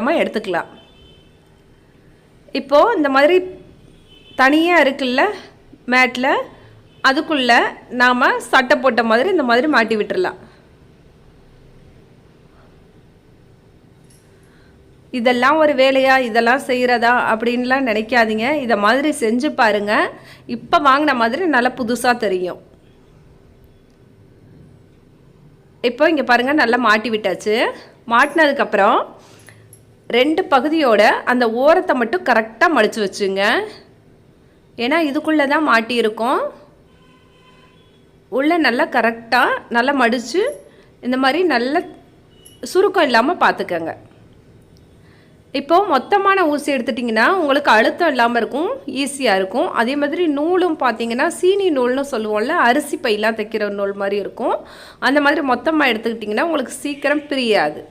மொத்தமாக எடுத்துக்கலாம். இப்போது இந்த மாதிரி தனியாக இருக்குல்ல மேட்டில், அதுக்குள்ளே நாம் சட்டை போட்ட மாதிரி இந்த மாதிரி மாட்டி விட்டுடலாம். இதெல்லாம் ஒரு வேலையா, இதெல்லாம் செய்கிறதா அப்படின்லாம் நினைக்காதீங்க. இதை மாதிரி செஞ்சு பாருங்கள். இப்போ வாங்கின மாதிரி நல்லா புதுசாக தெரியும். இப்போ இங்கே பாருங்கள், நல்லா மாட்டி விட்டாச்சு. மாட்டினதுக்கப்புறம் 2 பகுதியோட அந்த ஓரத்தை மட்டும் கரெக்டாக மடித்து வச்சுங்க. ஏன்னா இதுக்குள்ளே தான் மாட்டி இருக்கும். உள்ளே நல்லா கரெக்டாக நல்லா மடித்து இந்த மாதிரி நல்ல சுருக்கம் இல்லாமல் பார்த்துக்கங்க. இப்போது மொத்தமான ஊசி எடுத்துட்டிங்கன்னா உங்களுக்கு அழுத்தம் இல்லாமல் இருக்கும், ஈஸியாக இருக்கும். அதே மாதிரி நூலும் பார்த்திங்கன்னா சீனி நூல்னு சொல்லுவோம்ல, அரிசி பையெலாம் தைக்கிற நூல் மாதிரி இருக்கும். அந்த மாதிரி மொத்தமாக எடுத்துக்கிட்டிங்கன்னா உங்களுக்கு சீக்கிரம் பிரியாது.